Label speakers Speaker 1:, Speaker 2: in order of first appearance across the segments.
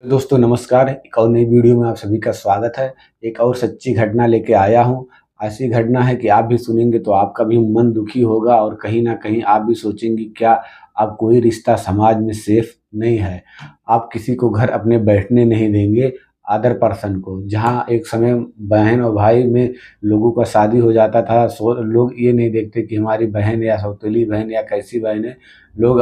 Speaker 1: दोस्तों नमस्कार। एक और नई वीडियो में आप सभी का स्वागत है। एक और सच्ची घटना लेके आया हूँ। ऐसी घटना है कि आप भी सुनेंगे तो आपका भी मन दुखी होगा और कहीं न कहीं आप भी सोचेंगे क्या अब कोई रिश्ता समाज में सेफ नहीं है। आप किसी को घर अपने बैठने नहीं देंगे अदर पर्सन को। जहाँ एक समय बहन और भाई में लोगों का शादी हो जाता था, लोग ये नहीं देखते कि हमारी बहन या सौतेली बहन या कैसी बहन है। लोग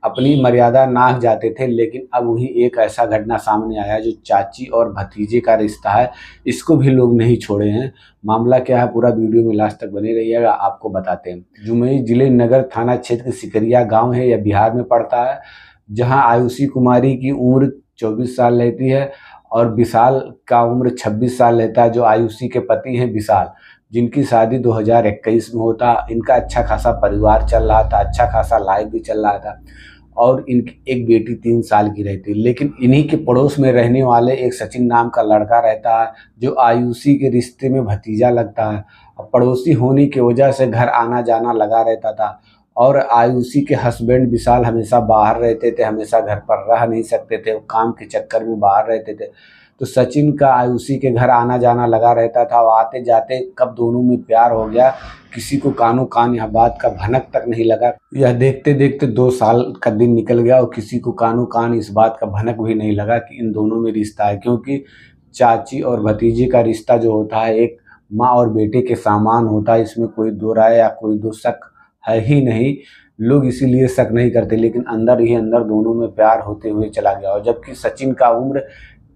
Speaker 1: अपनी मर्यादा नाक जाते थे, लेकिन अब वही एक ऐसा घटना सामने आया जो चाची और भतीजे का रिश्ता है, इसको भी लोग नहीं छोड़े हैं। मामला क्या है, पूरा वीडियो में लास्ट तक बने रहिएगा, आपको बताते हैं। जमुई जिले नगर थाना क्षेत्र के सिकरिया गांव है, यह बिहार में पड़ता है, जहां आयुषी कुमारी की उम्र 24 साल रहती है और विशाल का उम्र 26 साल रहता है, जो आयुषी के पति हैं विशाल, जिनकी शादी 2021 में होता। इनका अच्छा खासा परिवार चल रहा था, अच्छा खासा लाइफ भी चल रहा था और इनकी एक बेटी 3 साल की रहती है। लेकिन इन्हीं के पड़ोस में रहने वाले एक सचिन नाम का लड़का रहता है, जो आयुषी के रिश्ते में भतीजा लगता है। और पड़ोसी होने की वजह से घर आना जाना लगा रहता था और आयुषी के हस्बैंड विशाल हमेशा बाहर रहते थे, हमेशा घर पर रह नहीं सकते थे, वो काम के चक्कर में बाहर रहते थे। तो सचिन का आयुषी के घर आना जाना लगा रहता था और आते जाते कब दोनों में प्यार हो गया, किसी को कानो कान यह बात का भनक तक नहीं लगा। यह देखते देखते 2 साल का दिन निकल गया और किसी को कानो कान इस बात का भनक भी नहीं लगा कि इन दोनों में रिश्ता है, क्योंकि चाची और भतीजे का रिश्ता जो होता है एक माँ और बेटे के समान होता है। इसमें कोई दो राय या कोई दो शक है ही नहीं। लोग इसीलिए शक नहीं करते, लेकिन अंदर ही अंदर दोनों में प्यार होते हुए चला गया। और जबकि सचिन का उम्र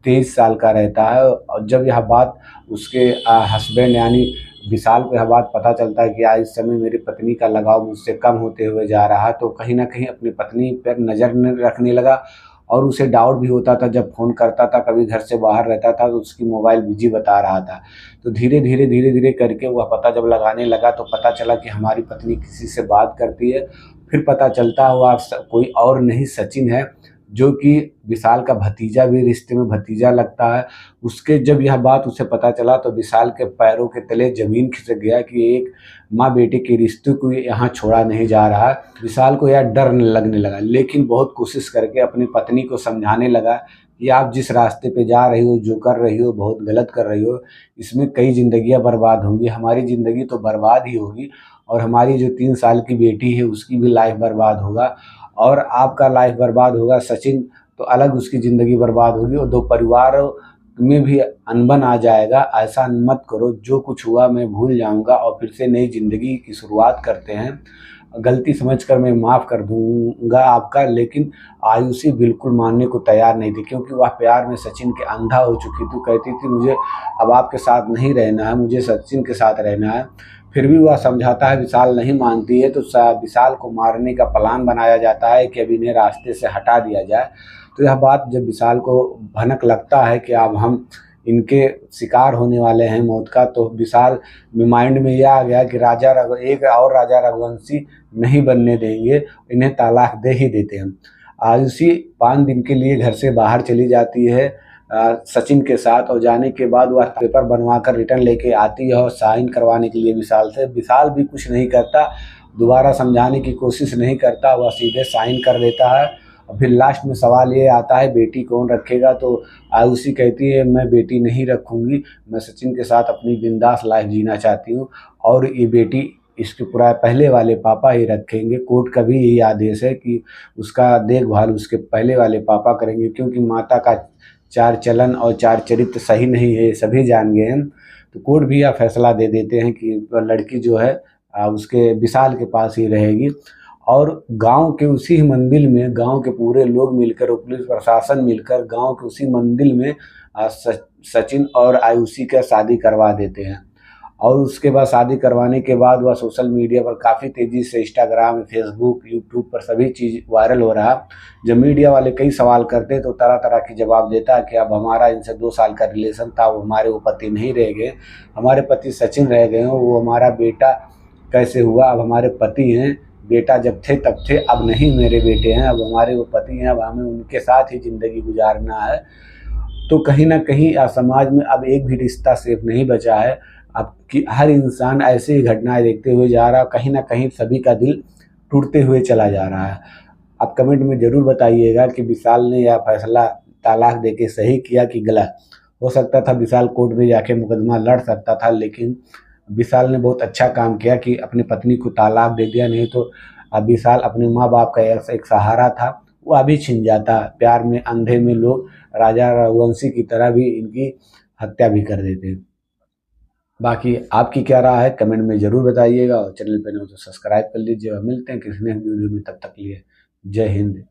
Speaker 1: 23 साल का रहता है और जब यह बात उसके हस्बैंड यानी विशाल को यह बात पता चलता है कि आज इस समय मेरी पत्नी का लगाव मुझसे कम होते हुए जा रहा है, तो कहीं न कहीं अपनी पत्नी पर नज़र रखने लगा। और उसे डाउट भी होता था, जब फ़ोन करता था, कभी घर से बाहर रहता था तो उसकी मोबाइल बिजी बता रहा था। तो धीरे धीरे करके वह पता जब लगाने लगा तो पता चला कि हमारी पत्नी किसी से बात करती है। फिर पता चलता है वह कोई और नहीं सचिन है, जो कि विशाल का भतीजा भी रिश्ते में भतीजा लगता है। उसके जब यह बात उसे पता चला तो विशाल के पैरों के तले ज़मीन खिसक गया कि एक माँ बेटे के रिश्ते को यहाँ छोड़ा नहीं जा रहा है। विशाल को यह डर लगने लगा, लेकिन बहुत कोशिश करके अपनी पत्नी को समझाने लगा कि आप जिस रास्ते पे जा रही हो, जो कर रही हो, बहुत गलत कर रही हो। इसमें कई ज़िंदगियाँ बर्बाद होंगी, हमारी ज़िंदगी तो बर्बाद ही होगी और हमारी जो 3 साल की बेटी है उसकी भी लाइफ बर्बाद होगा और आपका लाइफ बर्बाद होगा। सचिन तो अलग, उसकी ज़िंदगी बर्बाद होगी और 2 परिवारों में भी अनबन आ जाएगा। ऐसा मत करो, जो कुछ हुआ मैं भूल जाऊँगा और फिर से नई ज़िंदगी की शुरुआत करते हैं। गलती समझकर मैं माफ़ कर दूँगा आपका। लेकिन आयुषी बिल्कुल मानने को तैयार नहीं थी, क्योंकि वह प्यार में सचिन के अंधा हो चुकी थी। कहती थी मुझे अब आपके साथ नहीं रहना है, मुझे सचिन के साथ रहना है। फिर भी वह समझाता है, विशाल नहीं मानती है, तो विशाल को मारने का प्लान बनाया जाता है कि अब इन्हें रास्ते से हटा दिया जाए। तो यह बात जब विशाल को भनक लगता है कि अब हम इनके शिकार होने वाले हैं मौत का, तो विशाल माइंड में यह आ गया कि एक और राजा रघुवंशी नहीं बनने देंगे, इन्हें तलाक दे ही देते हैं। आयुषी 5 दिन के लिए घर से बाहर चली जाती है सचिन के साथ, और जाने के बाद वह पेपर बनवाकर रिटर्न लेके आती है और साइन करवाने के लिए विशाल से। विशाल भी कुछ नहीं करता, दोबारा समझाने की कोशिश नहीं करता, वह सीधे साइन कर देता है। और फिर लास्ट में सवाल ये आता है बेटी कौन रखेगा, तो आयुषी कहती है मैं बेटी नहीं रखूँगी, मैं सचिन के साथ अपनी बिंदास लाइफ जीना चाहती हूँ और ये बेटी इसके पूरा पहले वाले पापा ही रखेंगे। कोर्ट का भी यही आदेश है कि उसका देखभाल उसके पहले वाले पापा करेंगे, क्योंकि माता का चार चलन और चार चरित्र सही नहीं है, सभी जान गए हैं। तो कोर्ट भी यह फैसला दे देते हैं कि लड़की जो है उसके विशाल के पास ही रहेगी। और गांव के उसी मंदिर में गांव के पूरे लोग मिलकर और पुलिस प्रशासन मिलकर गांव के उसी मंदिर में सचिन और आयुषी का शादी करवा देते हैं। और उसके बाद शादी करवाने के बाद वह सोशल मीडिया पर काफ़ी तेज़ी से इंस्टाग्राम, फेसबुक, यूट्यूब पर सभी चीज़ वायरल हो रहा। जब मीडिया वाले कई सवाल करते तो तरह तरह के जवाब देता कि अब हमारा इनसे 2 साल का रिलेशन था, वो हमारे वो पति नहीं रह गए, हमारे पति सचिन रह गए हो, वो हमारा बेटा कैसे हुआ, अब हमारे पति हैं, बेटा जब थे तब थे, अब नहीं मेरे बेटे हैं, अब हमारे वो पति हैं, अब हमें उनके साथ ही ज़िंदगी गुजारना है। तो कहीं न कहीं समाज में अब एक भी रिश्ता सेफ नहीं बचा है। अब कि हर इंसान ऐसे ही घटनाएँ देखते हुए जा रहा है, कहीं न कहीं सभी का दिल टूटते हुए चला जा रहा है। आप कमेंट में ज़रूर बताइएगा कि विशाल ने यह फैसला तलाक देके सही किया कि गलत। हो सकता था विशाल कोर्ट में जाके मुकदमा लड़ सकता था, लेकिन विशाल ने बहुत अच्छा काम किया कि अपनी पत्नी को तलाक दे दिया। नहीं तो अब विशाल अपने माँ बाप का एक सहारा था, वो अभी छिन जाता। प्यार में अंधे में लोग राजा रघुवंशी की तरह भी इनकी हत्या भी कर देते। बाकी आपकी क्या राय है कमेंट में ज़रूर बताइएगा, और चैनल पे नए हो तो सब्सक्राइब कर लीजिए। और मिलते हैं किसी नेक्स्ट वीडियो में, तब तक के लिए जय हिंद।